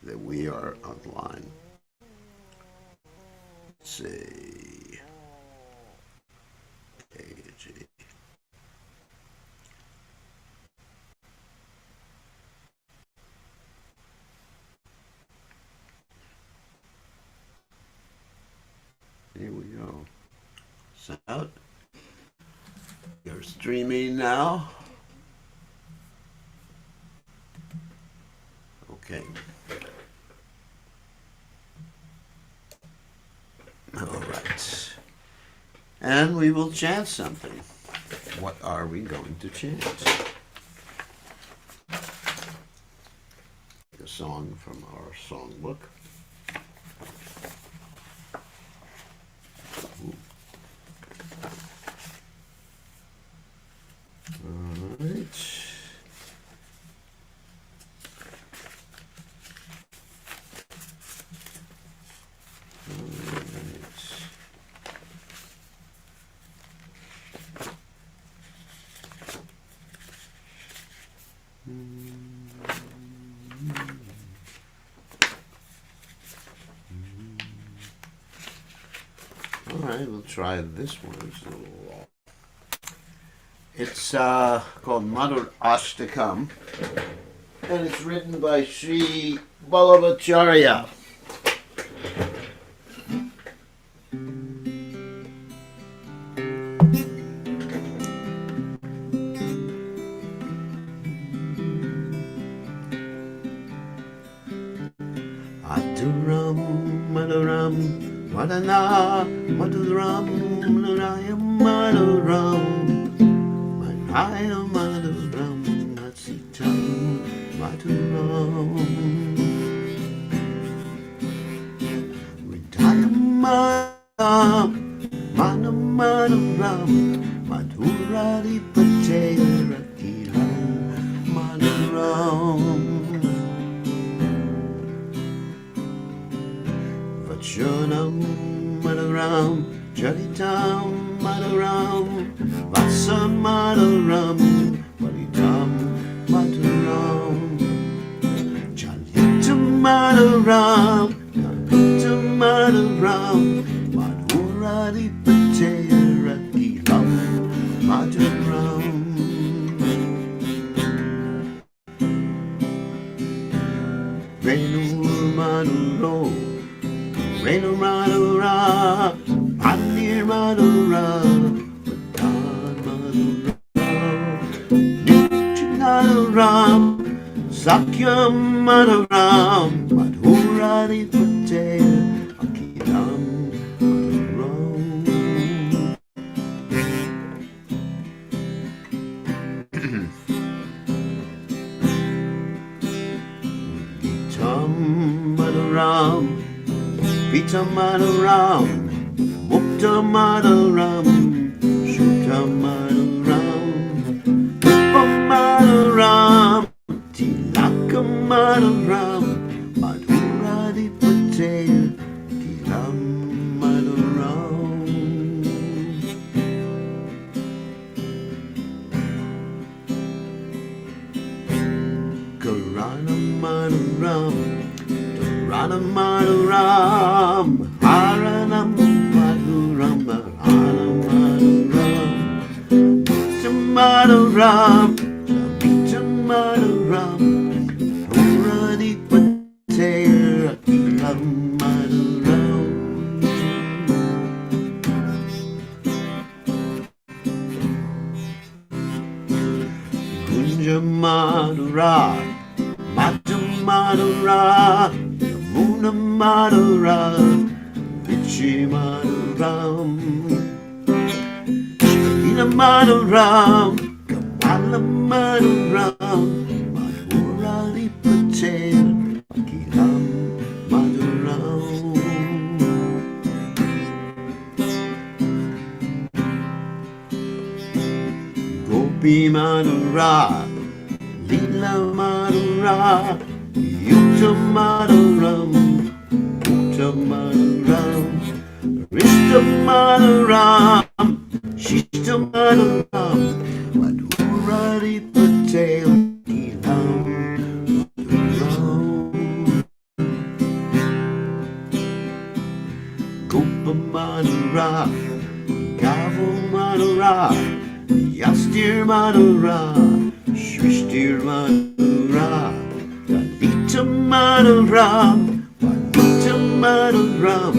that we are online. Let's see. KG. Here we go. Sound. You're streaming now. Okay. All right. And we will chant something. What are we going to chant? A song from our songbook. All right. All right, we'll try this one. It's a little long. It's called Madhur Ashtakam, and it's written by Sri Balabacharya. Madhuram, Madhuram, Madana, Madhuram, Madhurayam, Madhuram, Madhurayam, Madhuram, Matsitam, Madhuram, Vidayam, Madhuram, Manam, Madhuram, Madhurari, Patera, Kiram, Madhuram. Vachanam Madhuram, Jalitam Madhuram, Vasam Madhuram, Valitam Madhuram, Jalitam Madhuram, Jalitam Madhuram, Madhurari Patera Kilam Madhuram. Venu Madhuram, Renu Madhura, Panir Madhura, Vatan Madhura, Nitya Madhuram, Sakyam Madhuram, Madhurari Patel, Akilam Madhuram. Gitam Madhuram, Pita Madhuram, Mukta Madhuram, Shuta Madhuram, Rupa Madhuram, Tilaka Madhuram, Madhurari Patel, Kilam Madhuram. Karana Madhuram, Rana Madhuram, Haranam Madhuram, Harana Madhuram, Vita Madhuram, Vita Madhuram, Puradi Patera Kilam Madhuram. Kunja Madhura, Madhura Madhura, Muna Madhura, Vichi Madhuram, Shalina Madhuram, Kamala Madhuram, Madhurali Patel, Kilam Madhuram. Gopi Madhura, Lila Madhura, Yuta Madhuram, Yuta Madhuram, Rishta Madhuram, Shishta Madhuram, Madhurari Patel, Ilam Madhuram. Manura, Gavo Manura, Yastir Manura, Shrishtir Manura, Dalita Manuram, Manita Manuram,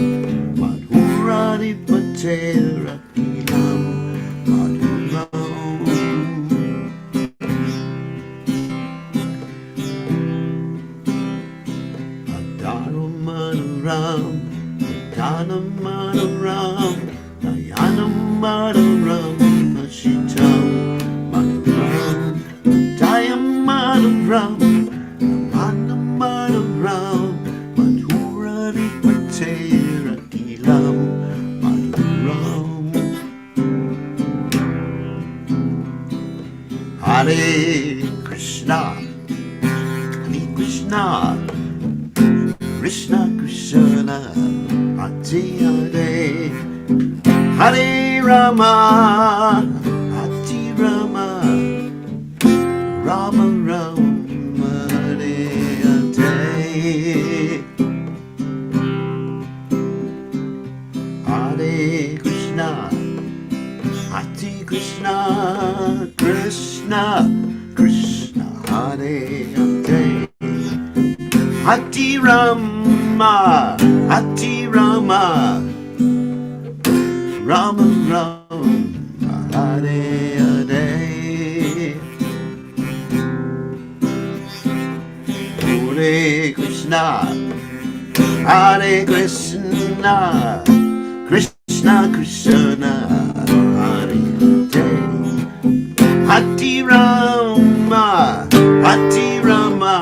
Madhurani Patera Ilam, Madhuram. Adaro Manuram, Adana Manuram, Dayana Manuram, Ashitam Manuram, Dayam Manuram, Namana Manuram, Madhurani Patera Ilam, Madhuram. Hare Krishna, Hare Krishna, Krishna Krishna, Hare Hare, Hare Rama, Hare Rama, Rama Rama, Hare Hare. Hare Krishna, Hare Krishna, Krishna Krishna, Hare Hare, Hare Rama, Hare Rama, Rama Rama, Hare Hare. Hare Krishna, Hare Krishna, Krishna Krishna, Hare Hare, Hare Rama, Hare Rama,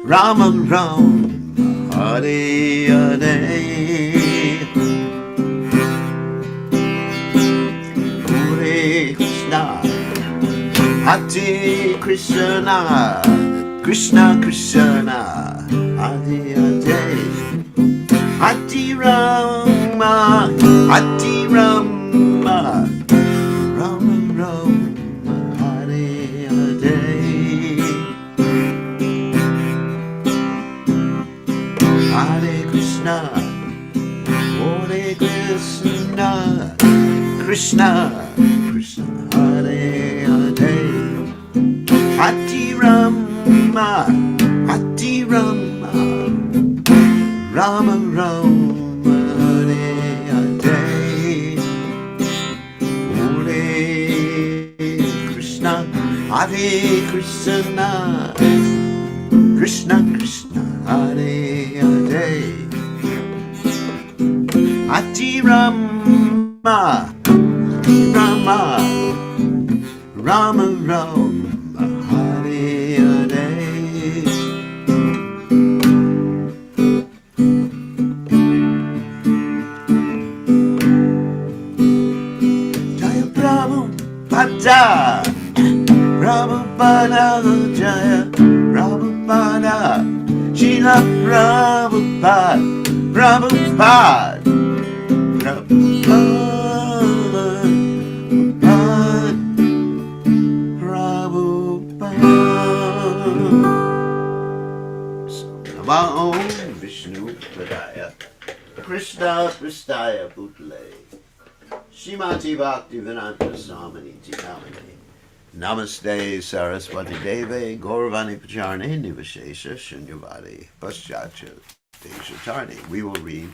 Rama Rama, Hare Hare. Hare Krishna, Hare Krishna, Krishna Krishna, Hare Hare, Hare Rama, Hare Rama, Rama Rama, Hare Hare. Hare Krishna, Hare Krishna, Krishna Krishna, Hare Hare, Hare Rama, Hare Rama, Rama Rama, Hare Hare. Hare Krishna, Hare Krishna, Krishna Krishna, Hare Hare, Hare Rama, Hare Rama, Rama Rama, Hare Hare. Jaya Prabhupada, Prabhupada, Jaya Prabhupada, Srila Prabhupada, Prabhupada, Prabhupada, Prabhupada. Namo Vishnu Padaya, Krishna Pristaya Bhutale, Shrimati Bhaktivedanta Swamini Namane. Namaste Saraswati Deve Gauravani Pacharne Nivashesha Shunyavadi Paschatya Deshatarni. We will read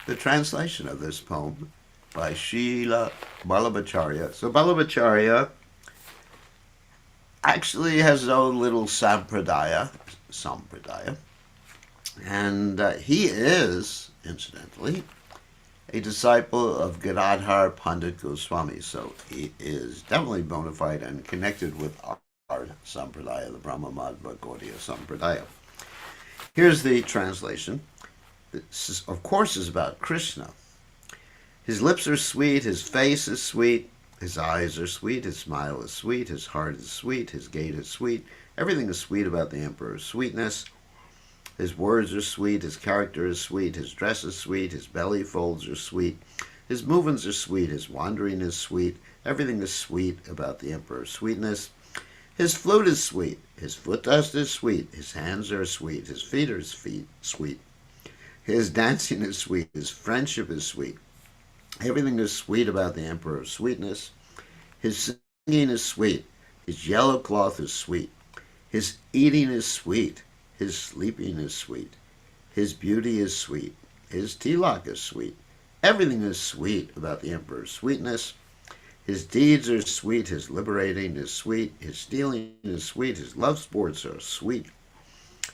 the translation of this poem by Srila Ballabhacharya. So Ballabhacharya actually has his own little sampradaya, and he is, incidentally, a disciple of Gadadhar Pandit Goswami, so he is definitely bona fide and connected with our sampradaya, the Brahma Madhva Gaudiya sampradaya. Here's the translation. This, of course, is about Krishna. His lips are sweet, his face is sweet, his eyes are sweet, his smile is sweet, his heart is sweet, his gait is sweet. Everything is sweet about the Emperor's sweetness. His words are sweet, his character is sweet, his dress is sweet, his belly folds are sweet, his movements are sweet, his wandering is sweet. Everything is sweet about the Emperor's sweetness. His flute is sweet, his foot dust is sweet, his hands are sweet, his feet are sweet. His dancing is sweet. His friendship is sweet. Everything is sweet about the Emperor of Sweetness. His singing is sweet. His yellow cloth is sweet. His eating is sweet. His sleeping is sweet. His beauty is sweet. His tilak is sweet. Everything is sweet about the Emperor's sweetness. His deeds are sweet. His liberating is sweet. His stealing is sweet. His love sports are sweet.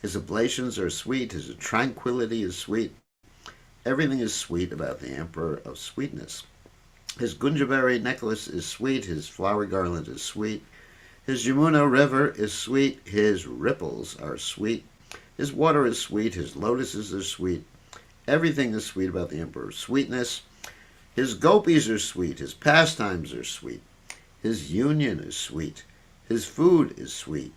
His oblations are sweet. His tranquility is sweet. Everything is sweet about the Emperor of Sweetness. His gunjaberry necklace is sweet. His flower garland is sweet. His Yamuna river is sweet. His ripples are sweet. His water is sweet. His lotuses are sweet. Everything is sweet about the Emperor of Sweetness. His gopis are sweet. His pastimes are sweet. His union is sweet. His food is sweet.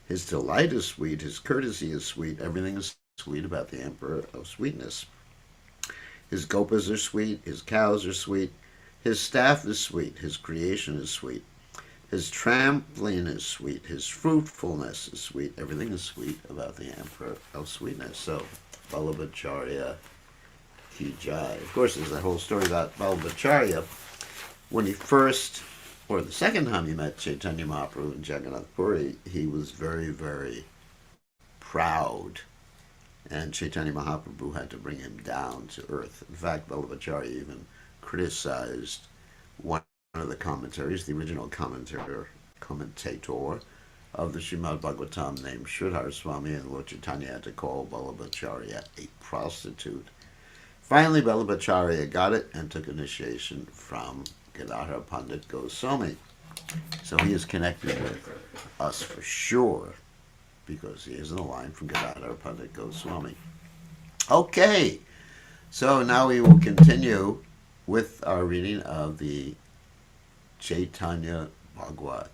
His delight is sweet. His courtesy is sweet. Everything is sweet about the Emperor of Sweetness. His gopas are sweet. His cows are sweet. His staff is sweet. His creation is sweet. His trampling is sweet. His fruitfulness is sweet. Everything is sweet about the Emperor of Sweetness. So, Vallabhacharya ki jai. Of course, there's that whole story about Vallabhacharya. When he first, or the second time he met Caitanya Mahaprabhu in Jagannath Puri, he was very, very proud. And Caitanya Mahaprabhu had to bring him down to earth. In fact, Vallabhacharya even criticized one of the commentaries, the original commentator of the Srimad Bhagavatam named Sridhar Swami, and Lord Chaitanya had to call Vallabhacharya a prostitute. Finally, Vallabhacharya got it and took initiation from Gadadhar Pandit Goswami. So he is connected with us for sure, because he is in the line from Gadadhar Pandit Goswami. Okay, so now we will continue with our reading of the Caitanya Bhagavat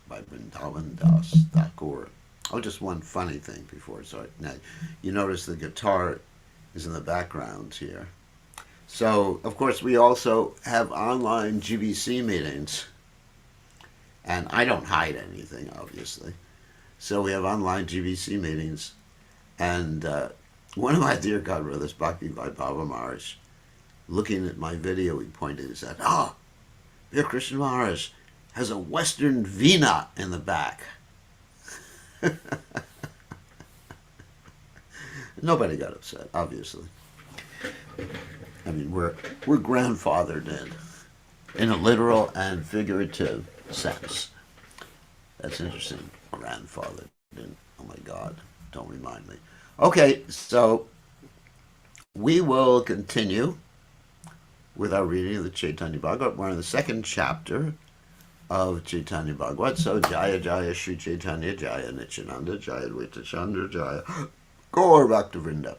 by Vrindavan Das Thakur. Oh, just one funny thing before I start. Now, you notice the guitar is in the background here. So, of course, we also have online GBC meetings, and I don't hide anything, obviously. So we have online GBC meetings, and one of my dear godbrothers, Bhakti Vaibhava Maharaj, looking at my video, he pointed and said, Dear Krishna Maharaj has a Western Veena in the back. Nobody got upset, obviously. I mean, we're grandfathered in a literal and figurative sense. That's interesting. Grandfathered in. Oh my God, don't remind me. Okay, so we will continue with our reading of the Caitanya Bhagavat. We're in the second chapter of Caitanya Bhagavat. So, Jaya Jaya Sri Caitanya, Jaya Nityananda, Jaya Advaita Chandra, Jaya Gaur Bhaktivinoda.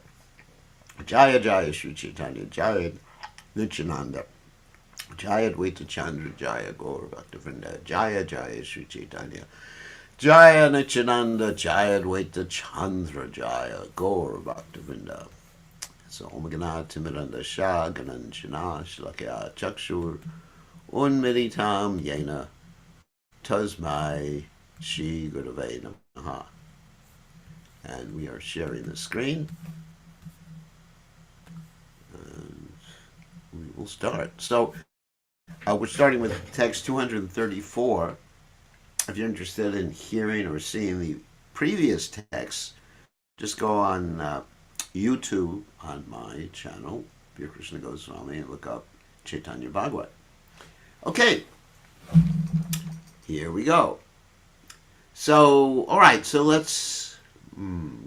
Jaya Jaya Sri Caitanya, Jaya Nityananda, Jaya Advaita Chandra, Jaya Gaur Bhaktivinoda. Jaya Jaya Sri Caitanya, Jaya Nityananda, Jaya Advaita Chandra, Jaya Gaur Bhaktivinoda. So, Om Gana Timiranda Shah Gananjana Shlakya Chakshur Unmiritam Yena Tasmai Shri Gurave Namaha. And we are sharing the screen. And we will start. So, we're starting with text 234. If you're interested in hearing or seeing the previous texts, just go on YouTube on my channel, Dear Krishna Goswami, and look up Caitanya Bhagavat. Okay, here we go. So, all right, so let's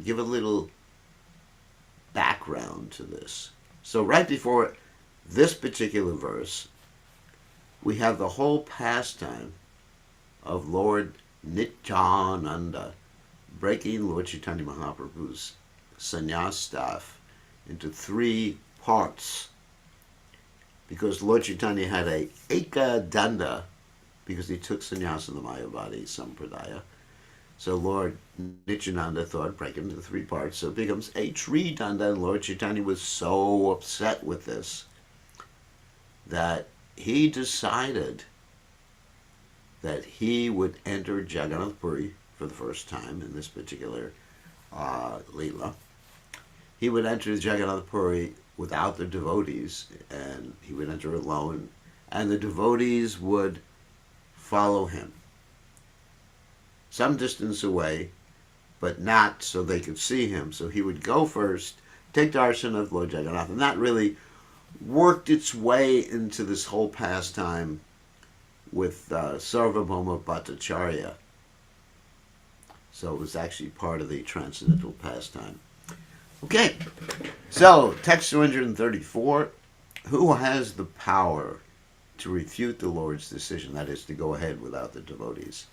give a little background to this. So right before this particular verse, we have the whole pastime of Lord Nityananda breaking Lord Chaitanya Mahaprabhu's sannyas staff into three parts, because Lord Chaitanya had a Eka Danda, because he took sannyas in the Mayavadi Sampradaya. So Lord Nityananda thought, break it into three parts, so it becomes a Tri Danda, and Lord Chaitanya was so upset with this that he decided that he would enter Jagannath Puri for the first time in this particular Lila. He would enter Jagannath Puri without the devotees, and he would enter alone, and the devotees would follow him some distance away, but not so they could see him. So he would go first, take darshan of Lord Jagannath, and that really worked its way into this whole pastime with Sarvabhauma Bhattacharya. So it was actually part of the transcendental pastime. Okay, so text 234. Who has the power to refute the Lord's decision, that is, to go ahead without the devotees?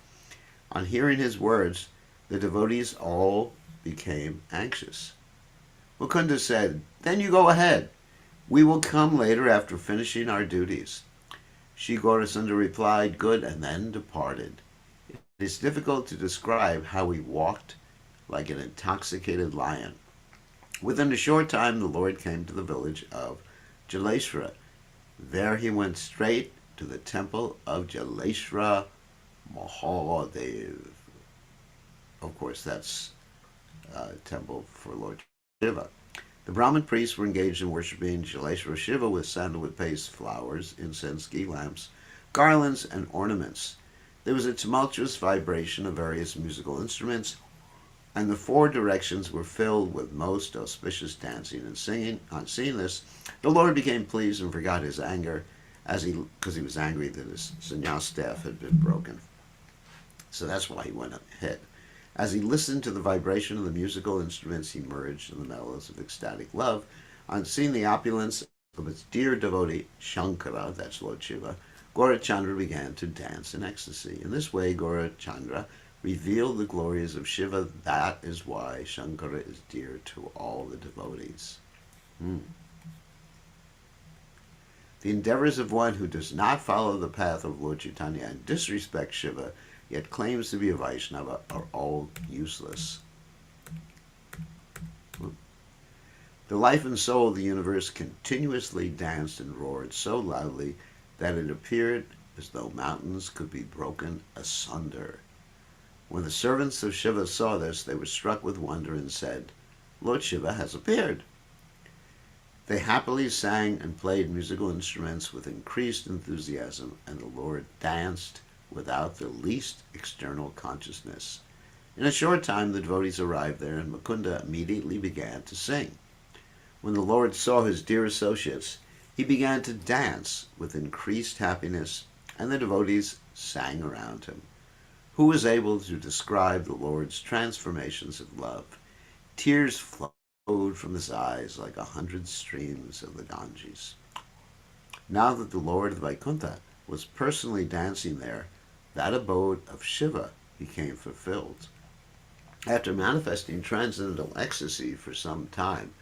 On hearing his words, the devotees all became anxious. Mukunda said, "Then you go ahead. We will come later after finishing our duties." Shri Gaurasundar replied, "Good," and then departed. It is difficult to describe how he walked like an intoxicated lion. Within a short time, the Lord came to the village of Jaleshwara. There he went straight to the temple of Jaleshwara Mahadev. Of course, that's a temple for Lord Shiva. The Brahmin priests were engaged in worshipping Jaleshwara Shiva with sandalwood paste, flowers, incense, ghee lamps, garlands, and ornaments. There was a tumultuous vibration of various musical instruments, and the four directions were filled with most auspicious dancing and singing. On seeing this, the Lord became pleased and forgot his anger, because he was angry that his sannyas staff had been broken. So that's why he went ahead. As he listened to the vibration of the musical instruments, he merged in the melodies of ecstatic love. On seeing the opulence of its dear devotee, Shankara, that's Lord Shiva, Gaurachandra began to dance in ecstasy. In this way, Gaurachandra revealed the glories of Shiva. That is why Shankara is dear to all the devotees. The endeavors of one who does not follow the path of Lord Caitanya and disrespects Shiva, yet claims to be a Vaishnava, are all useless. The life and soul of the universe continuously danced and roared so loudly that it appeared as though mountains could be broken asunder. When the servants of Shiva saw this, they were struck with wonder and said, "Lord Shiva has appeared." They happily sang and played musical instruments with increased enthusiasm, and the Lord danced without the least external consciousness. In a short time, the devotees arrived there, and Mukunda immediately began to sing. When the Lord saw his dear associates, he began to dance with increased happiness, and the devotees sang around him. Who is able to describe the Lord's transformations of love? Tears flowed from his eyes like 100 streams of the Ganges. Now that the Lord of Vaikuntha was personally dancing there, that abode of Shiva became fulfilled. After manifesting transcendental ecstasy for some time,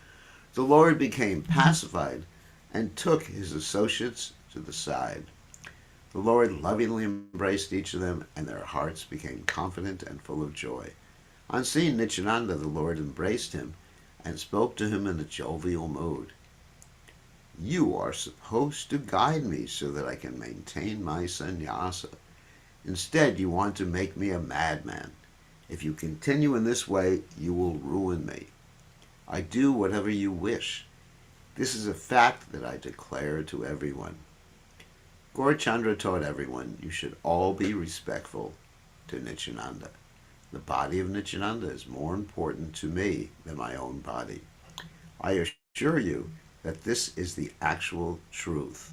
the Lord became pacified and took his associates to the side. The Lord lovingly embraced each of them, and their hearts became confident and full of joy. On seeing Nityananda, the Lord embraced him and spoke to him in a jovial mood. "You are supposed to guide me so that I can maintain my sannyasa. Instead, you want to make me a madman. If you continue in this way, you will ruin me. I do whatever you wish. This is a fact that I declare to everyone." Gaurachandra taught everyone, you should all be respectful to Nityananda. The body of Nityananda is more important to me than my own body. I assure you that this is the actual truth.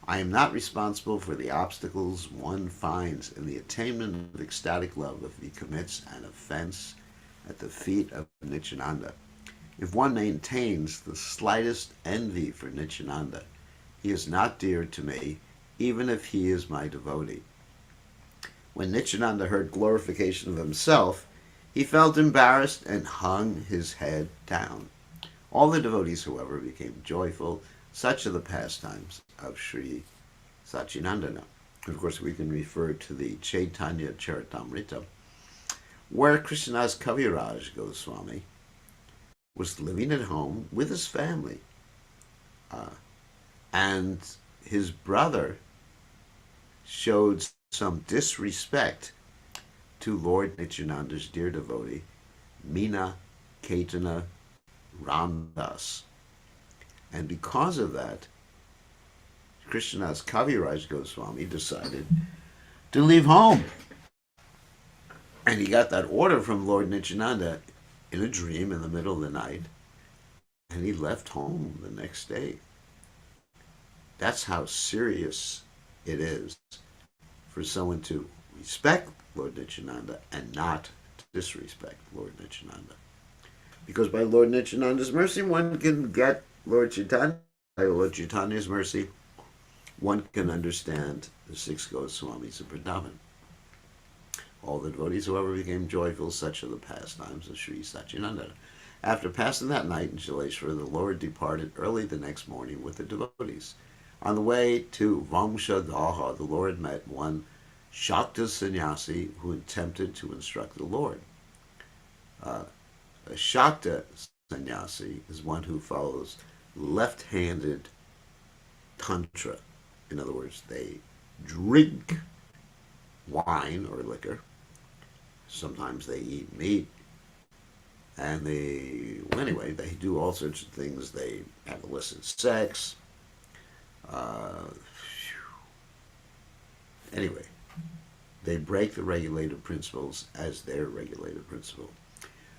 I am not responsible for the obstacles one finds in the attainment of ecstatic love if he commits an offense at the feet of Nityananda. If one maintains the slightest envy for Nityananda, he is not dear to me, even if he is my devotee. When Nityananda heard glorification of himself, he felt embarrassed and hung his head down. All the devotees, however, became joyful. Such are the pastimes of Sri Satchidananda. Of course, we can refer to the Caitanya Charitamrita, where Krishnadas Kaviraj Goswami was living at home with his family. And his brother showed some disrespect to Lord Nityananda's dear devotee, Meena Caitanya Ramdas. And because of that, Krishnadas Kaviraj Goswami decided to leave home. And he got that order from Lord Nityananda in a dream in the middle of the night. And he left home the next day. That's how serious it is for someone to respect Lord Nityananda and not disrespect Lord Nityananda. Because by Lord Nityananda's mercy, one can get Lord Chaitanya. By Lord Chaitanya's mercy, one can understand the six Goswamis of Vrindavan. All the devotees, however, became joyful. Such are the pastimes of Sri Satchidananda. After passing that night in Shaleshwar, the Lord departed early the next morning with the devotees. On the way to Vamshadaha, the Lord met one Shakta sannyasi who attempted to instruct the Lord. A Shakta sannyasi is one who follows left-handed tantra. In other words, they drink wine or liquor. Sometimes they eat meat. And they do all sorts of things. They have illicit sex. Anyway, they break the regulative principles as their regulative principle.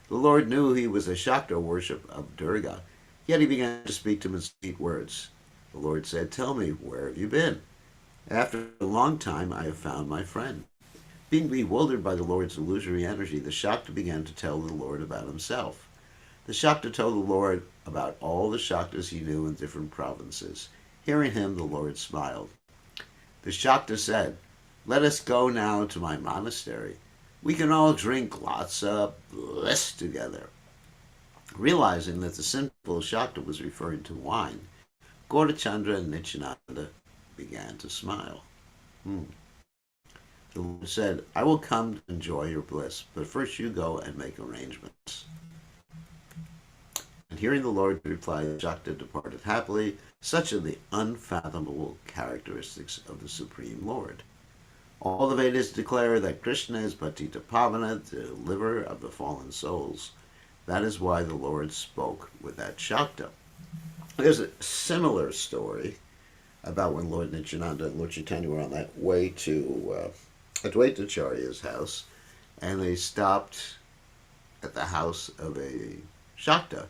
The Lord knew he was a Shakta worship of Durga, yet he began to speak to him in sweet words. The Lord said, "Tell me, where have you been?" "After a long time I have found my friend." Being bewildered by the Lord's illusory energy, the Shakta began to tell the Lord about himself. The Shakta told the Lord about all the Shaktas he knew in different provinces. Hearing him, the Lord smiled. The Shakta said, "Let us go now to my monastery. We can all drink lots of bliss together." Realizing that the sinful Shakta was referring to wine, Gaurachandra and Nityananda began to smile. The Lord said, "I will come to enjoy your bliss, but first you go and make arrangements." And hearing the Lord reply, the Shakta departed happily. Such are the unfathomable characteristics of the Supreme Lord. All the Vedas declare that Krishna is Patita Pavana, the deliverer of the fallen souls. That is why the Lord spoke with that Shakta. There's a similar story about when Lord Nityananda and Lord Chaitanya were on that way to Advaitacharya's house, and they stopped at the house of a Shakta.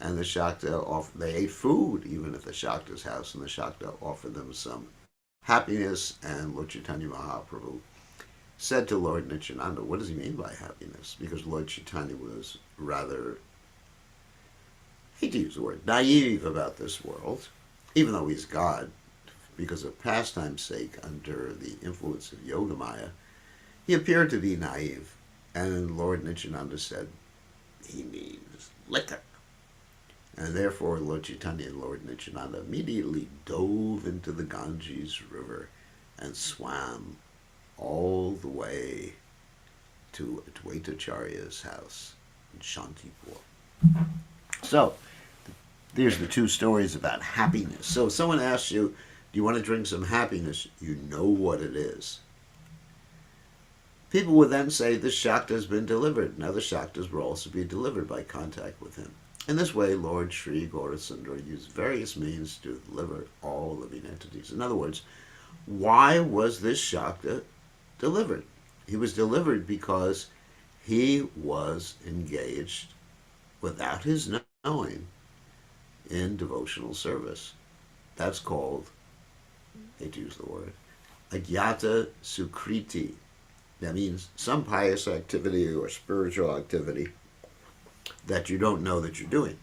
And the Shakta they ate food even at the Shakta's house, and the Shakta offered them some happiness. And Lord Chaitanya Mahaprabhu said to Lord Nityananda, "What does he mean by happiness?" Because Lord Chaitanya was rather, I hate to use the word, naive about this world, even though he's God, because of pastime's sake, under the influence of Yogamaya, he appeared to be naive. And Lord Nityananda said, "He needs liquor." And therefore Lord Chaitanya and Lord Nityananda immediately dove into the Ganges River and swam all the way to Advaitacharya's house in Shantipur. So, there's the two stories about happiness. So if someone asks you, "Do you want to drink some happiness?" you know what it is. People would then say, "This Shakta has been delivered." Now the Shaktas will also be delivered by contact with him. In this way, Lord Sri Gaurasundara used various means to deliver all living entities. In other words, why was this Shakta delivered? He was delivered because he was engaged, without his knowing, in devotional service. That's called, I hate to use the word, Agyata Sukriti. That means some pious activity or spiritual activity that you don't know that you're doing.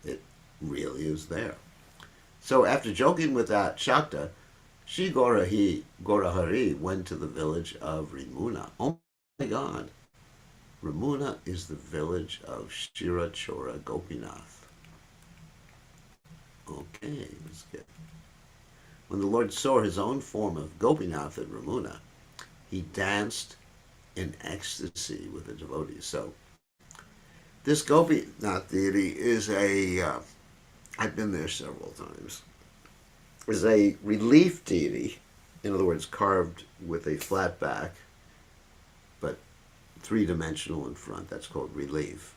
It really is there. So after joking with that Shakta, Sri Gaurahari went to the village of Rimuna. Oh my God. Rimuna is the village of Shirachora Gopinath. Okay, let's get. When the Lord saw his own form of Gopinath at Rimuna, he danced in ecstasy with the devotees. So, this Gopinath deity is I've been there several times, is a relief deity, in other words, carved with a flat back, but three-dimensional in front. That's called relief.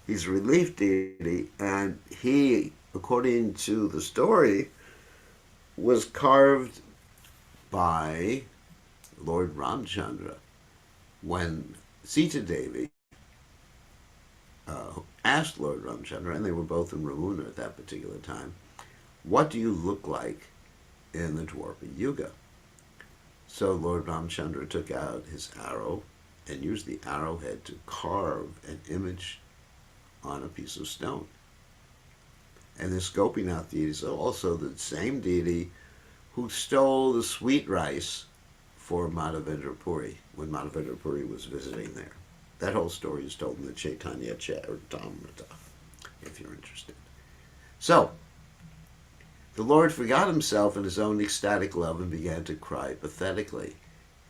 He's a relief deity, and he, according to the story, was carved by Lord Ramchandra when Sita Devi asked Lord Ramchandra, and they were both in Ramuna at that particular time, what do you look like in the Dwapara Yuga? So Lord Ramchandra took out his arrow and used the arrowhead to carve an image on a piece of stone. And this Gopinath deity is also the same deity who stole the sweet rice for Madhavendra Puri when Madhavendra Puri was visiting there. That whole story is told in the Caitanya Charitamrita, if you're interested. So, the Lord forgot himself in his own ecstatic love and began to cry pathetically.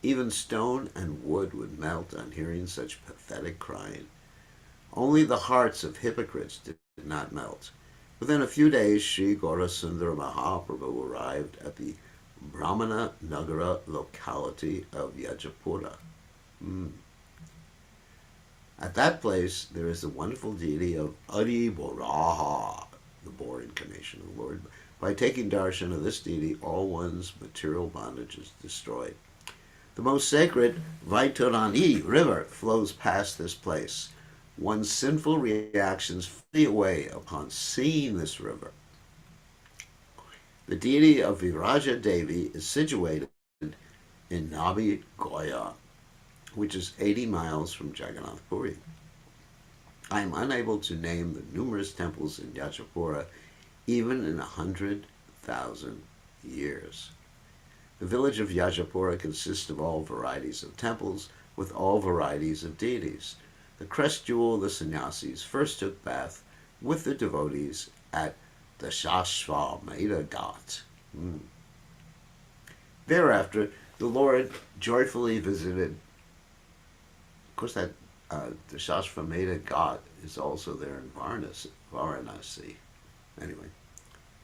Even stone and wood would melt on hearing such pathetic crying. Only the hearts of hypocrites did not melt. Within a few days, Sri Gaurasundara Mahaprabhu arrived at the Brahmana Nagara locality of Yajapura. At that place, there is the wonderful deity of Adi Boraha, the boar incarnation of the Lord. By taking darshan of this deity, all one's material bondage is destroyed. The most sacred Vaitarani river flows past this place. One's sinful reactions flee away upon seeing this river. The deity of Viraja Devi is situated in Nabi Goya, which is 80 miles from Jagannath Puri. I am unable to name the numerous temples in Yajapura even in 100,000 years. The village of Yajapura consists of all varieties of temples with all varieties of deities. The crest jewel of the sannyasis first took bath with the devotees at the Shashvamedha Ghat. Thereafter, the Lord joyfully visited. Of course, that the Shashvamedha Ghat is also there in Varanasi. Anyway,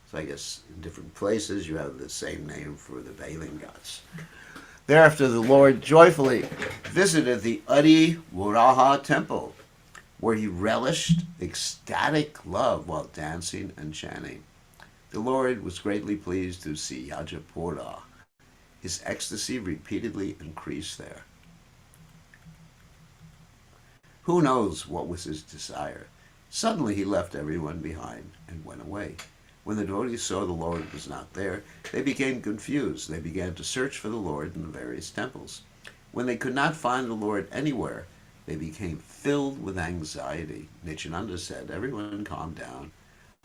so I guess in different places you have the same name for the bathing ghats. Thereafter, the Lord joyfully visited the Adi Varaha temple, where he relished ecstatic love while dancing and chanting. The Lord was greatly pleased to see Yajapura. His ecstasy repeatedly increased there. Who knows what was his desire? Suddenly he left everyone behind and went away. When the devotees saw the Lord was not there, they became confused. They began to search for the Lord in the various temples. When they could not find the Lord anywhere, they became filled with anxiety. Nityananda said, "Everyone calm down.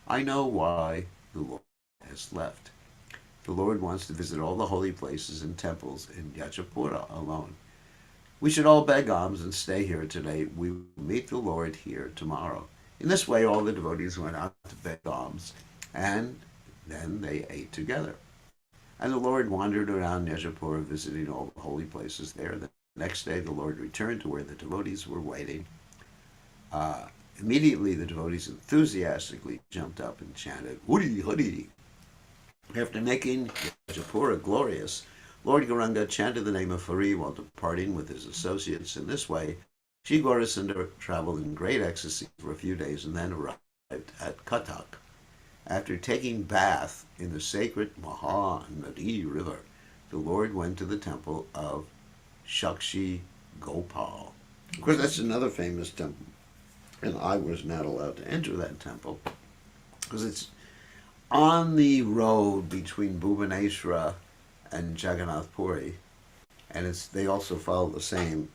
I know why the Lord has left. The Lord wants to visit all the holy places and temples in Yajapura alone. We should all beg alms and stay here today. We will meet the Lord here tomorrow." In this way, all the devotees went out to beg alms, and then they ate together. And the Lord wandered around Yajapura, visiting all the holy places there. The next day, the Lord returned to where the devotees were waiting. Immediately, the devotees enthusiastically jumped up and chanted, "Huri, Huri." After making Yajapura glorious, Lord Gauranga chanted the name of Hari while departing with his associates. In this way, Sri Gaurasundara traveled in great ecstasy for a few days and then arrived at Katak. After taking bath in the sacred Mahanadi river, the Lord went to the temple of Shakshi Gopal. Of course, that's another famous temple, and I was not allowed to enter that temple because it's on the road between Bhubaneswara and Jagannath Puri, and they also follow the same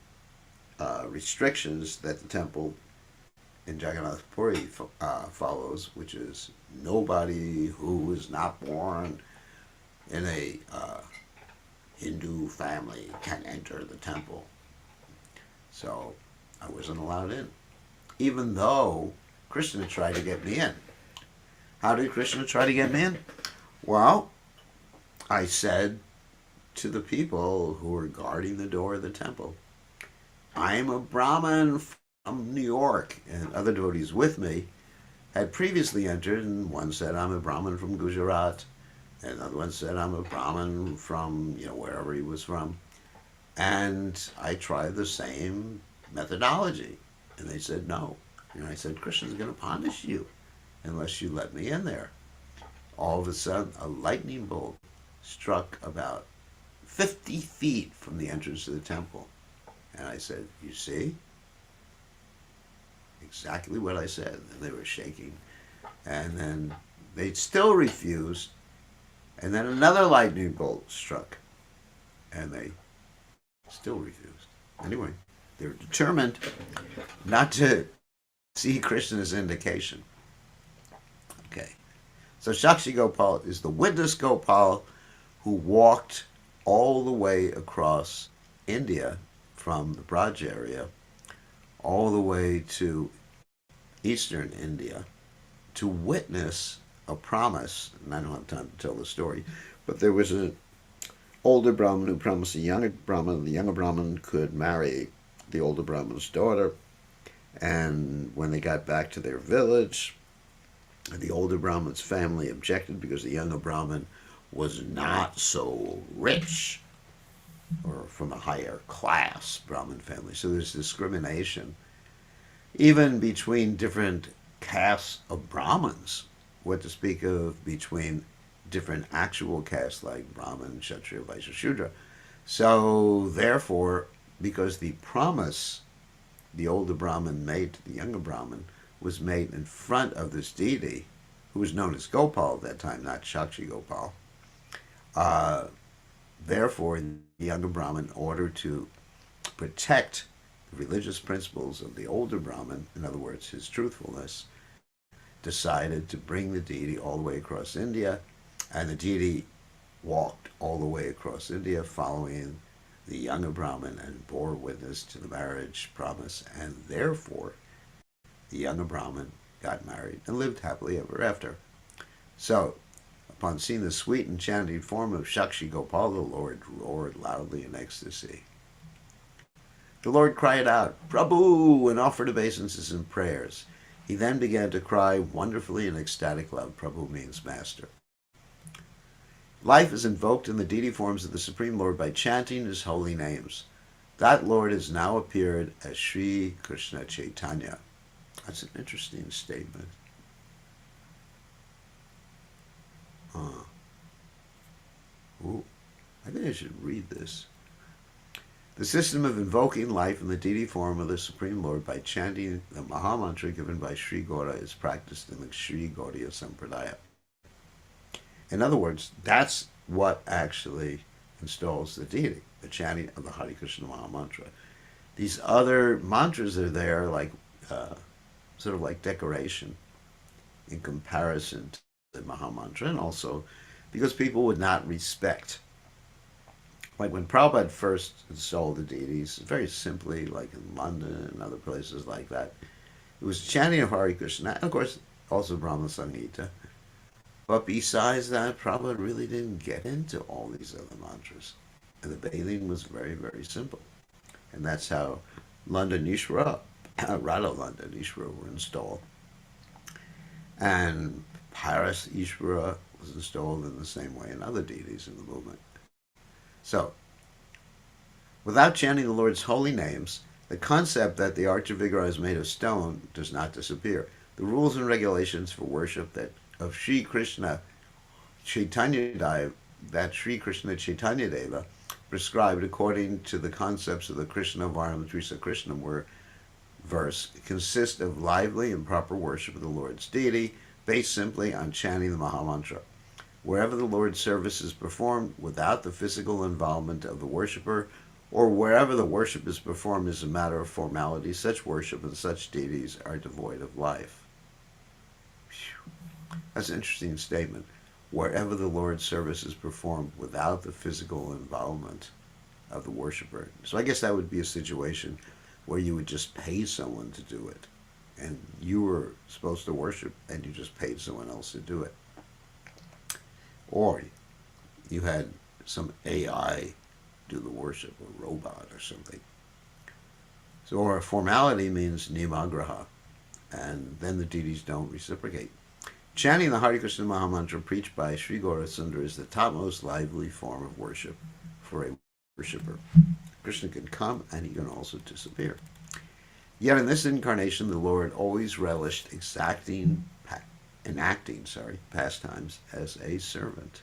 restrictions that the temple in Jagannath Puri follows, which is nobody who is not born in a Hindu family can enter the temple. So I wasn't allowed in, even though Krishna tried to get me in. How did Krishna try to get me in? Well, I said to the people who were guarding the door of the temple, "I'm a Brahmin from New York," and other devotees with me had previously entered, and one said, "I'm a Brahmin from Gujarat," and another one said, "I'm a Brahmin from, wherever he was from." And I tried the same methodology. And they said no. And I said, Krishna's going to punish you unless you let me in there. All of a sudden, a lightning bolt struck about 50 feet from the entrance to the temple. And I said, you see? Exactly what I said. And they were shaking. And then they still refused. And then another lightning bolt struck. And they still refused. Anyway, they were determined not to see Krishna's indication. Okay. So Shakshi Gopal is the witness Gopal who walked all the way across India from the Braj area all the way to eastern India to witness a promise. And I don't have time to tell the story, but there was an older Brahmin who promised a younger Brahmin. The younger Brahmin could marry the older Brahmin's daughter. And when they got back to their village, the older Brahmin's family objected because the younger Brahmin was not so rich or from a higher class Brahmin family. So there's discrimination even between different castes of Brahmins, what to speak of between different actual castes like Brahmin, Kshatriya, Vaishya, Shudra. So therefore, because the promise the older Brahmin made to the younger Brahmin was made in front of this deity, who was known as Gopal at that time, not Shakshi Gopal. Therefore, the younger Brahmin, in order to protect the religious principles of the older Brahmin, in other words, his truthfulness, decided to bring the deity all the way across India, and the deity walked all the way across India following the younger Brahmin and bore witness to the marriage promise, and therefore the younger Brahmin got married and lived happily ever after. So, upon seeing the sweet enchanting form of Shakshi Gopal, the Lord roared loudly in ecstasy. The Lord cried out, Prabhu, and offered obeisances and prayers. He then began to cry wonderfully in ecstatic love. Prabhu means master. Life is invoked in the deity forms of the Supreme Lord by chanting his holy names. That Lord has now appeared as Sri Krishna Caitanya. That's an interesting statement. Ooh, I think I should read this. The system of invoking life in the deity form of the Supreme Lord by chanting the Mahamantra given by Sri Gaura is practiced in the Sri Gaudiya Sampradaya. In other words, that's what actually installs the deity, the chanting of the Hare Krishna Mahamantra. These other mantras are there like sort of like decoration in comparison to the Mahamantra, and also because people would not respect. Like when Prabhupada first installed the deities, very simply, like in London and other places like that, it was chanting of Hare Krishna, and of course also Brahma Samhita. But besides that, Prabhupada really didn't get into all these other mantras. And the bathing was very, very simple. And that's how London Ishvara, Radha London Ishvara were installed. And Paris Ishvara was installed in the same way in other deities in the movement. So, without chanting the Lord's holy names, the concept that the Archa-Vigraha is made of stone does not disappear. The rules and regulations for worship that of Sri Krishna Caitanya Deva, that Sri Krishna Caitanya Deva prescribed according to the concepts of the Krishna Varamatrisa Krishnamur verse consist of lively and proper worship of the Lord's deity based simply on chanting the Mahamantra. Wherever the Lord's service is performed without the physical involvement of the worshipper, or wherever the worship is performed as a matter of formality, such worship and such deities are devoid of life. That's an interesting statement. Wherever the Lord's service is performed without the physical involvement of the worshiper. So I guess that would be a situation where you would just pay someone to do it. And you were supposed to worship and you just paid someone else to do it. Or you had some AI do the worship, a robot or something. So or a formality means nimagraha, and then the deities don't reciprocate. Chanting the Hare Krishna Mahamantra preached by Sri Gaurasundar is the topmost lively form of worship for a worshipper. Krishna can come and he can also disappear. Yet in this incarnation, the Lord always relished enacting pastimes as a servant.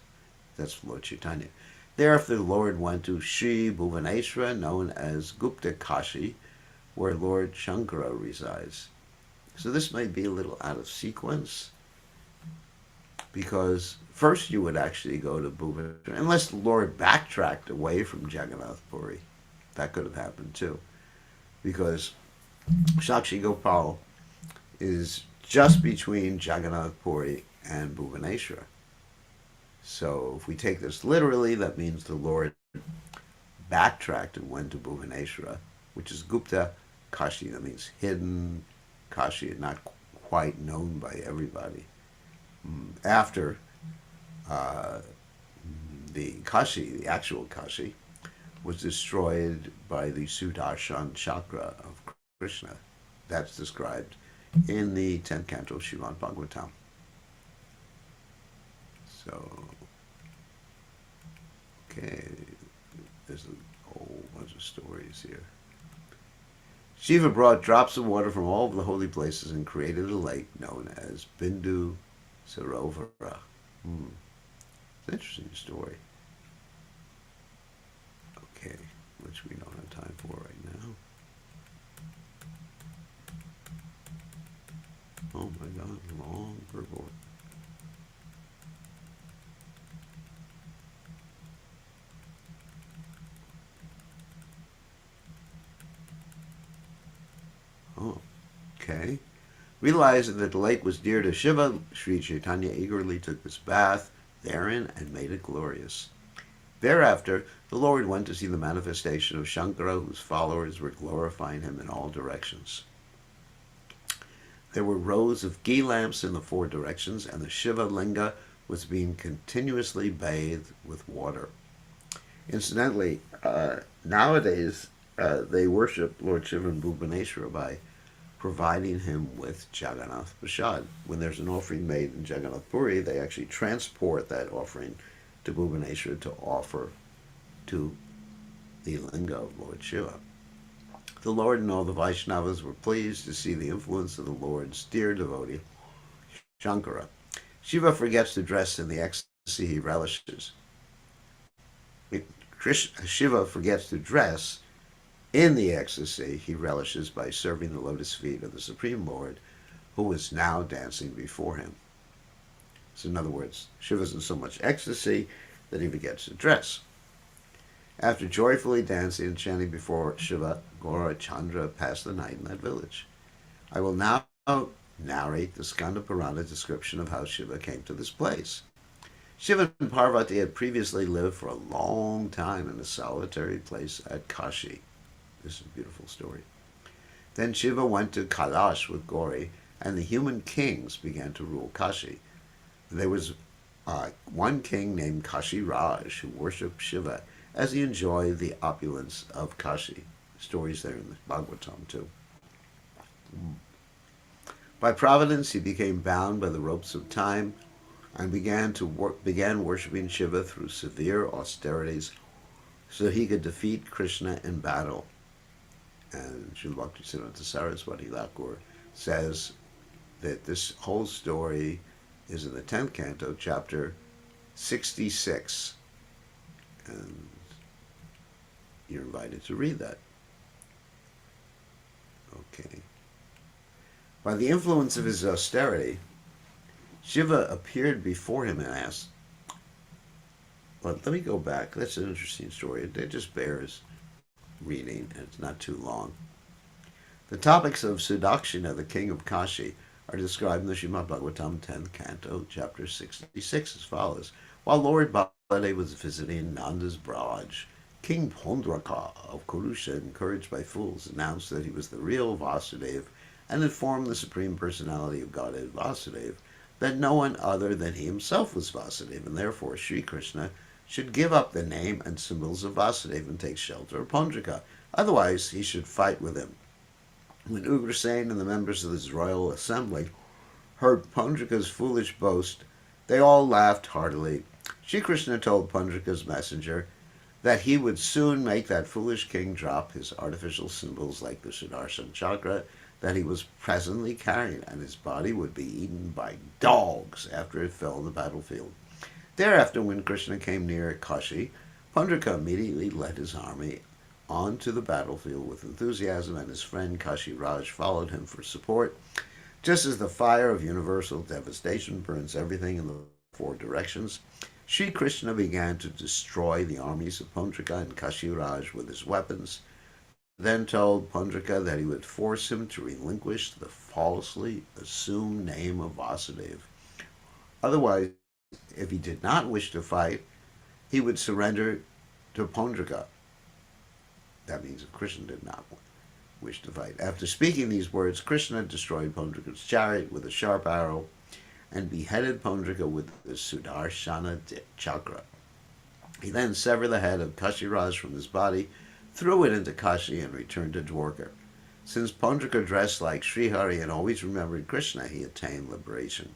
That's Lord Chaitanya. Thereafter, the Lord went to Sri Bhuvaneshwara, known as Gupta Kashi, where Lord Shankara resides. So this may be a little out of sequence, because first you would actually go to Bhuvaneshwara, unless the Lord backtracked away from Jagannath Puri. That could have happened too, because Sakshi Gopal is just between Jagannath Puri and Bhuvaneshwara. So if we take this literally, that means the Lord backtracked and went to Bhuvaneshwara, which is Gupta Kashi. That means hidden Kashi, not quite known by everybody. After the Kashi, the actual Kashi, was destroyed by the Sudarshan chakra of Krishna. That's described in the 10th canto of Srimad Bhagavatam. So, okay, there's a whole bunch of stories here. Shiva brought drops of water from all of the holy places and created a lake known as Bindu Sarovara. It's an interesting story. Okay, which we don't have time for right now. Oh my God, long purport. Oh, okay. Realizing that the lake was dear to Shiva, Sri Chaitanya eagerly took his bath therein and made it glorious. Thereafter, the Lord went to see the manifestation of Shankara, whose followers were glorifying him in all directions. There were rows of ghee lamps in the four directions, and the Shiva Linga was being continuously bathed with water. Incidentally, nowadays they worship Lord Shiva in Bhubaneswara by providing him with Jagannath Prasad. When there's an offering made in Jagannath Puri, they actually transport that offering to Bhubaneswara to offer to the Linga of Lord Shiva. The Lord and all the Vaishnavas were pleased to see the influence of the Lord's dear devotee, Shankara. Shiva forgets to dress in the ecstasy he relishes. Shiva forgets to dress in the ecstasy he relishes by serving the lotus feet of the Supreme Lord, who is now dancing before him. So in other words, Shiva's in so much ecstasy that he forgets to dress. After joyfully dancing and chanting before Shiva, Gaura Chandra passed the night in that village. I will now narrate the Skanda Purana description of how Shiva came to this place. Shiva and Parvati had previously lived for a long time in a solitary place at Kashi. This is a beautiful story. Then Shiva went to Kailash with Gauri, and the human kings began to rule Kashi. There was one king named Kashi Raj who worshipped Shiva as he enjoyed the opulence of Kashi. Stories there in the Bhagavatam too. By providence, he became bound by the ropes of time and began worshiping Shiva through severe austerities so he could defeat Krishna in battle. And Srila Bhaktisiddhanta Saraswati Thakur says that this whole story is in the 10th canto, chapter 66. And you're invited to read that. Okay. By the influence of his austerity, Shiva appeared before him and asked, well, let me go back. That's an interesting story. It just bears reading, and it's not too long. The topics of Sudakshina, the king of Kashi, are described in the Srimad Bhagavatam 10th canto, chapter 66, as follows. While Lord Baladev was visiting Nanda's Braj, King Pondraka of Kurusha, encouraged by fools, announced that he was the real Vasudeva and informed the Supreme Personality of Godhead Vasudeva that no one other than he himself was Vasudeva, and therefore Sri Krishna should give up the name and symbols of Vasudeva and take shelter of Pondraka. Otherwise, he should fight with him. When Ugrasen and the members of his royal assembly heard Pondraka's foolish boast, they all laughed heartily. Sri Krishna told Pondraka's messenger that he would soon make that foolish king drop his artificial symbols like the Sudarshan chakra that he was presently carrying, and his body would be eaten by dogs after it fell on the battlefield. Thereafter, when Krishna came near Kashi, Pundraka immediately led his army onto the battlefield with enthusiasm, and his friend Kashi Raj followed him for support. Just as the fire of universal devastation burns everything in the four directions, Sri Krishna began to destroy the armies of Pundraka and Kashi Raj with his weapons, then told Pundraka that he would force him to relinquish the falsely assumed name of Vasudeva. Otherwise, if he did not wish to fight, he would surrender to Pundraka. That means if Krishna did not wish to fight. After speaking these words, Krishna destroyed Pundraka's chariot with a sharp arrow and beheaded Pundraka with the Sudarshana chakra. He then severed the head of Kashiraj from his body, threw it into Kashi, and returned to Dwarka. Since Pundraka dressed like Srihari and always remembered Krishna, he attained liberation.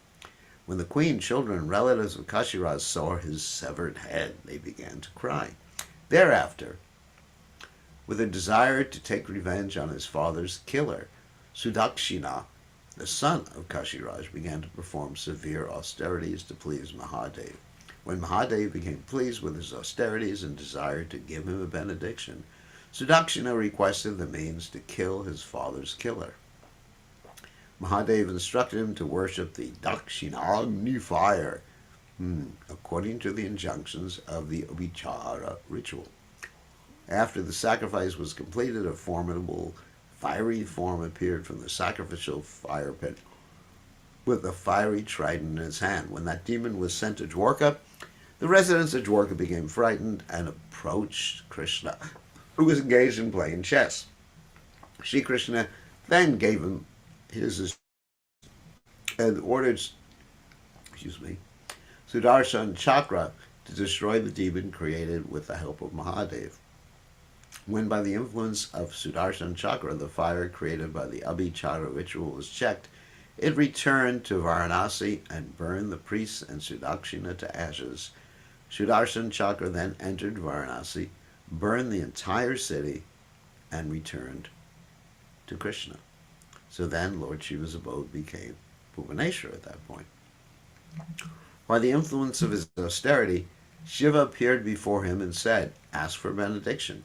When the queen, children, and relatives of Kashiraj saw his severed head, they began to cry. Thereafter, with a desire to take revenge on his father's killer, Sudakshina, the son of Kashiraj, began to perform severe austerities to please Mahadev. When Mahadev became pleased with his austerities and desired to give him a benediction, Sudakshina requested the means to kill his father's killer. Mahadev instructed him to worship the Dakshinagni fire, according to the injunctions of the Abhichara ritual. After the sacrifice was completed, a formidable fiery form appeared from the sacrificial fire pit with a fiery trident in his hand. When that demon was sent to Dwarka, the residents of Dwarka became frightened and approached Krishna, who was engaged in playing chess. Shri Krishna then gave him his and ordered Sudarshan chakra to destroy the demon created with the help of Mahadev. When by the influence of Sudarshan chakra the fire created by the Abhichara ritual was checked, it returned to Varanasi and burned the priests and Sudakshina to ashes. Sudarshan chakra then entered Varanasi, burned the entire city, and returned to Krishna. So then Lord Shiva's abode became Bhubaneswar at that point. By the influence of his austerity, Shiva appeared before him and said, "Ask for benediction."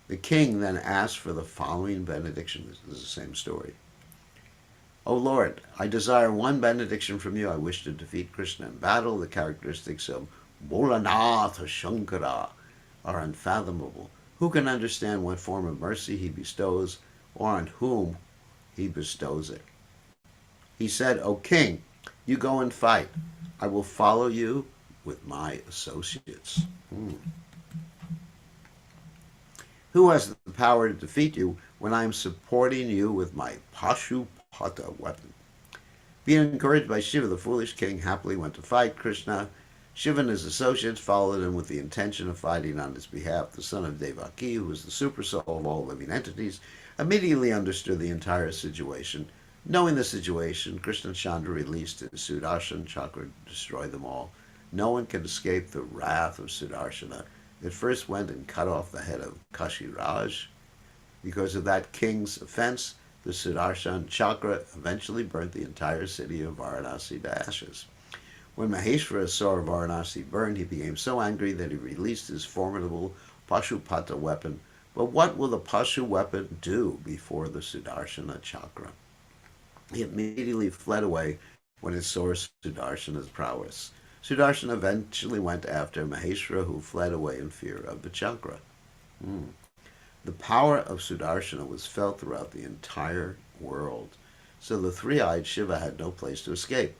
The king then asked for the following benediction. This is the same story. "O Lord, I desire one benediction from you. I wish to defeat Krishna in battle. The characteristics of Bholanath Shankara are unfathomable. Who can understand what form of mercy he bestows, or on whom he bestows it?" He said, "O king, you go and fight. I will follow you with my associates." Who has the power to defeat you when I am supporting you with my Pashupata weapon? Being encouraged by Shiva, the foolish king happily went to fight Krishna. Shiva and his associates followed him with the intention of fighting on his behalf. The son of Devaki, who was the super soul of all living entities, immediately understood the entire situation. Knowing the situation, Krishna Chandra released his Sudarshan chakra to destroy them all. No one can escape the wrath of Sudarshana. It first went and cut off the head of Kashiraj. Because of that king's offense, the Sudarshan chakra eventually burnt the entire city of Varanasi to ashes. When Maheshwara saw Varanasi burn, he became so angry that he released his formidable Pashupata weapon. But what will the Pashu weapon do before the Sudarshana chakra? He immediately fled away when it saw Sudarshana's prowess. Sudarshana eventually went after Maheshwara, who fled away in fear of the chakra. The power of Sudarshana was felt throughout the entire world, so the three-eyed Shiva had no place to escape.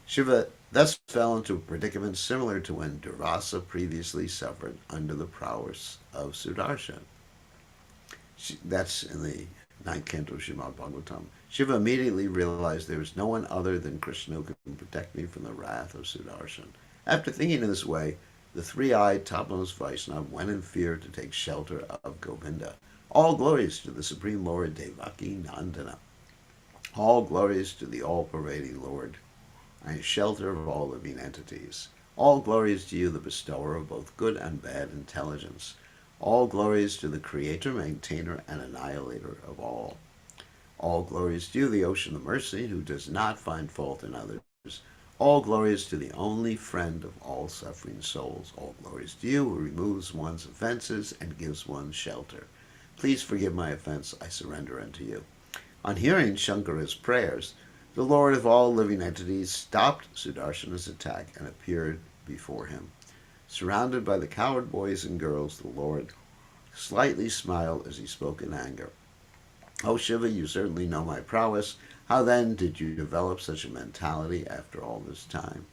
Shiva thus fell into a predicament similar to when Durvasa previously suffered under the prowess of Sudarshan. That's in the 9th canto of Srimad Bhagavatam. Shiva immediately realized there was no one other than Krishna who could protect me from the wrath of Sudarshan. After thinking in this way, the three-eyed topmost Vaishnava went in fear to take shelter of Govinda. All glories to the Supreme Lord Devaki Nandana. All glories to the all-pervading Lord and shelter of all living entities. All glory is to you, the bestower of both good and bad intelligence. All glory is to the creator, maintainer, and annihilator of all. All glory is due the ocean of mercy, who does not find fault in others. All glory is to the only friend of all suffering souls. All glory is to you, who removes one's offenses and gives one shelter. Please forgive my offense, I surrender unto you. On hearing Shankara's prayers, the Lord of all living entities stopped Sudarshana's attack and appeared before him. Surrounded by the coward boys and girls, the Lord slightly smiled as he spoke in anger. "O Shiva, you certainly know my prowess. How then did you develop such a mentality after all this time?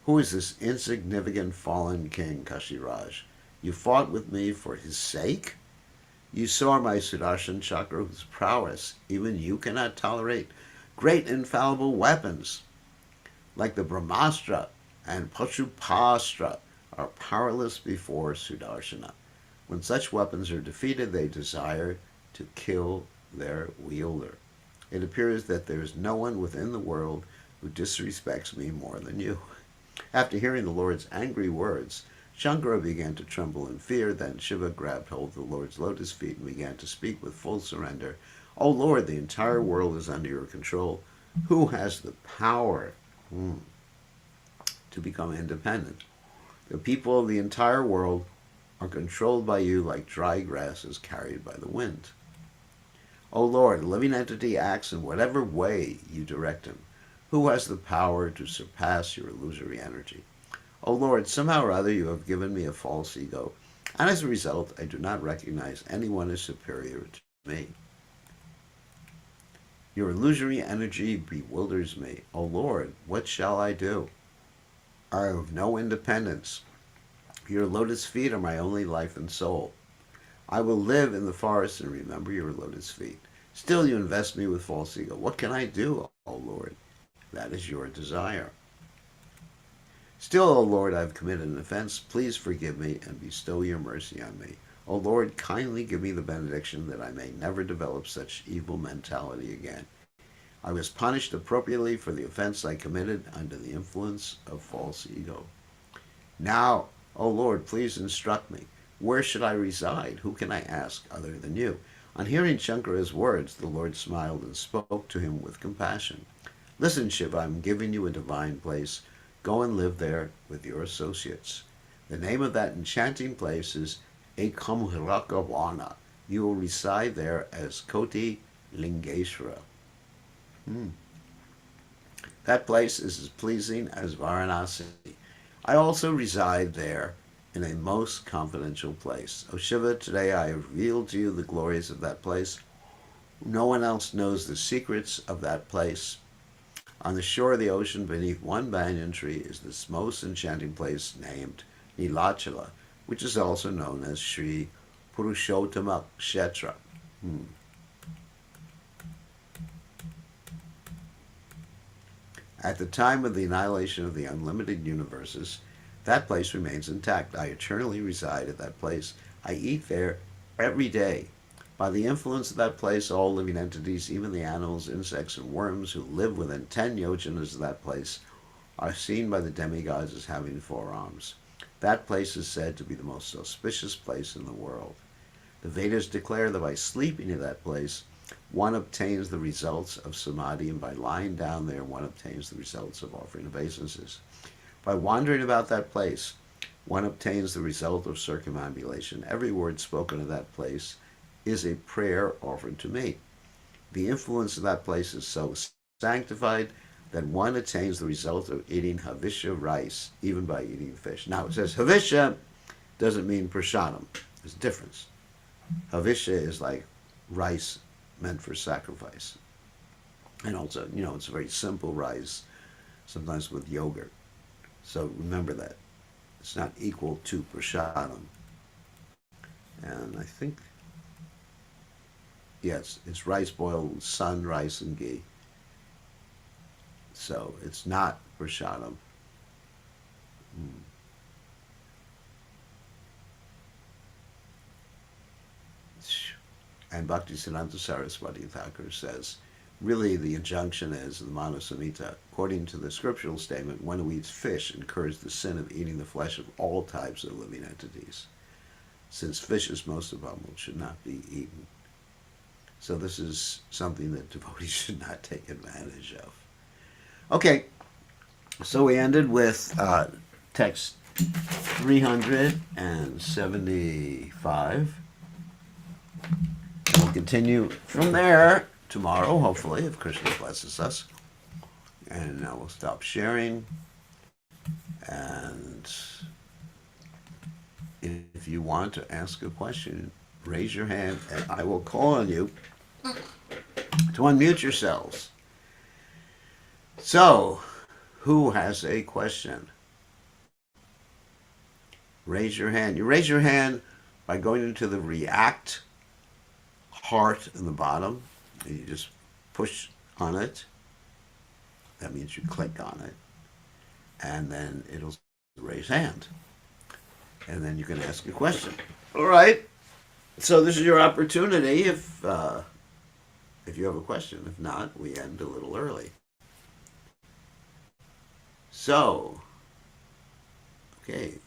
Who is this insignificant fallen king, Kashiraj? You fought with me for his sake? You saw my Sudarshan Chakra, whose prowess even you cannot tolerate. Great infallible weapons, like the Brahmastra and Pashupastra, are powerless before Sudarshana. When such weapons are defeated, they desire to kill their wielder. It appears that there is no one within the world who disrespects me more than you." After hearing the Lord's angry words, Shankara began to tremble in fear. Then Shiva grabbed hold of the Lord's lotus feet and began to speak with full surrender. "O Lord, the entire world is under your control. Who has the power to become independent? The people of the entire world are controlled by you like dry grasses carried by the wind. O Lord, a living entity acts in whatever way you direct him. Who has the power to surpass your illusory energy? O Lord, somehow or other you have given me a false ego, and as a result I do not recognize anyone as superior to me. Your illusory energy bewilders me. O Lord, what shall I do? I have no independence. Your lotus feet are my only life and soul. I will live in the forest and remember your lotus feet. Still you invest me with false ego. What can I do, O Lord? That is your desire. Still, O Lord, I have committed an offense. Please forgive me and bestow your mercy on me. O Lord, kindly give me the benediction that I may never develop such evil mentality again. I was punished appropriately for the offense I committed under the influence of false ego. Now, O Lord, please instruct me. Where should I reside? Who can I ask other than you?" On hearing Shankara's words, the Lord smiled and spoke to him with compassion. "Listen, Shiva, I am giving you a divine place. Go and live there with your associates. The name of that enchanting place is Ekamhirakawana. You will reside there as Koti Lingeshwara. That place is as pleasing as Varanasi. I also reside there in a most confidential place. O Shiva, today I have revealed to you the glories of that place. No one else knows the secrets of that place. On the shore of the ocean, beneath one banyan tree, is this most enchanting place named Nilachala, which is also known as Sri Purushottama Kshetra. At the time of the annihilation of the unlimited universes, that place remains intact. I eternally reside at that place. I eat there every day. By the influence of that place, all living entities, even the animals, insects, and worms who live within 10 yojanas of that place, are seen by the demigods as having 4 arms. That place is said to be the most auspicious place in the world. The Vedas declare that by sleeping in that place, one obtains the results of samadhi, and by lying down there, one obtains the results of offering obeisances. By wandering about that place, one obtains the result of circumambulation. Every word spoken of that place is a prayer offered to me. The influence of that place is so sanctified that one attains the result of eating havisha rice, even by eating fish. Now it says havisha doesn't mean prasadam. There's a difference. Havisha is like rice meant for sacrifice. And also, it's a very simple rice, sometimes with yogurt. So remember that. It's not equal to prasadam. And I think, yes, it's rice boiled with sun, rice, and ghee. So it's not prasadam. And Bhaktisiddhanta Saraswati Thakur says, really the injunction is the Manu Samhita. According to the scriptural statement, one who eats fish incurs the sin of eating the flesh of all types of living entities, since fish is most abominable, should not be eaten. So this is something that devotees should not take advantage of. Okay, so we ended with text 375. We'll continue from there tomorrow, hopefully, if Krishna blesses us. And now we'll stop sharing. And if you want to ask a question, raise your hand and I will call on you to unmute yourselves. So, who has a question? Raise your hand. You raise your hand by going into the React heart in the bottom, and you just push on it. That means you click on it, and then it'll raise hand, and then you can ask a question. All right. So this is your opportunity if you have a question. If not, we end a little early. So, okay.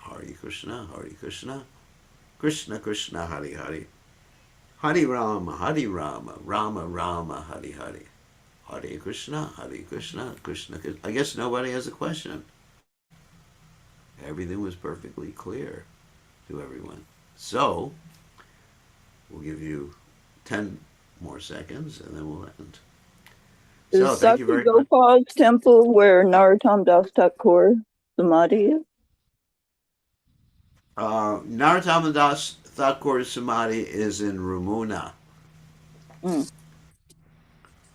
Hare Krishna, Hare Krishna, Krishna Krishna, Hare Hare, Hare Rama, Rama Rama, Hare Hare, Hare Krishna, Krishna Krishna. I guess nobody has a question. Everything was perfectly clear to everyone. So, we'll give you 10 more seconds and then we'll end. So, Is thank you very much. Gopal's temple where Narottam Das Thakur Samadhi is? Narottam Das Thakur Samadhi is in Ramuna.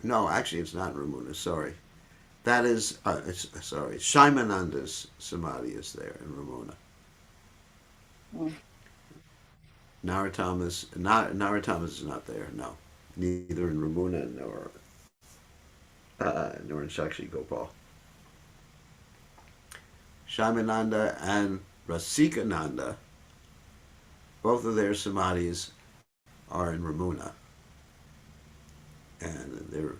No, actually, it's not Ramuna. Sorry, that is sorry. Shaimananda's Samadhi is there in Ramuna. Narottam is not there. No, neither in Ramuna nor in Sakshi Gopal. Shaimananda and Rasikananda, both of their samadhis are in Ramuna. And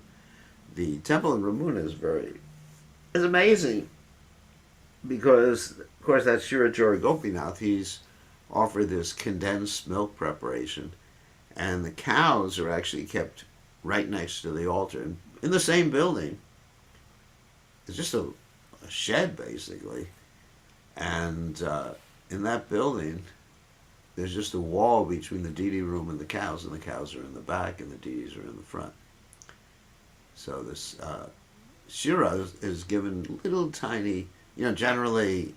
the temple in Ramuna is amazing because, of course, that's Shirachora Gopinath. He's offered this condensed milk preparation, and the cows are actually kept right next to the altar in the same building. It's just a shed, basically. And in that building, there's just a wall between the deity room and the cows are in the back, and the deities are in the front. So this Shira is given little tiny, generally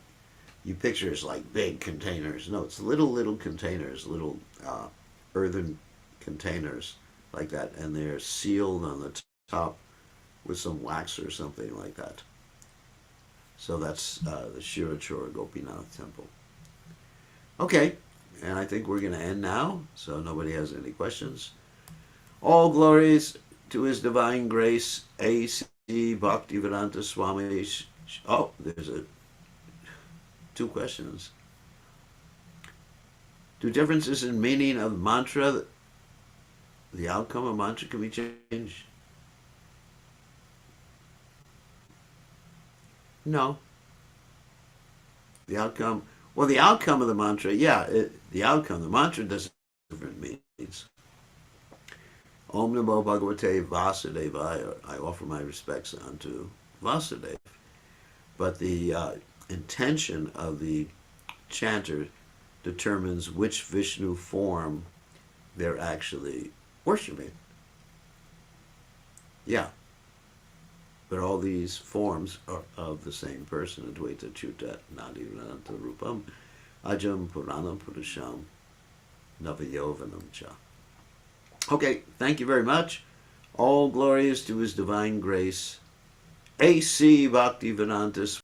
you picture it's like big containers. No, it's little containers, little earthen containers like that, and they're sealed on the top with some wax or something like that. So that's the Shirachora Gopinath temple. Okay, and I think we're going to end now, so nobody has any questions. All glories to His Divine Grace, A.C. Bhaktivedanta Swami. Oh, there's two questions. Do differences in meaning of mantra, the outcome of mantra can be changed? No. The outcome of the mantra, the mantra does different meanings. Om Namo Bhagavate Vasudevaya. I offer my respects unto Vasudeva. But the intention of the chanter determines which Vishnu form they're actually worshiping. Yeah. But all these forms are of the same person. Advaita Chuta Nadirananta Rupam Ajam Puranam Purusham Navayovanam Cha. Okay, thank you very much. All glories to His Divine Grace. A.C. Bhaktivedanta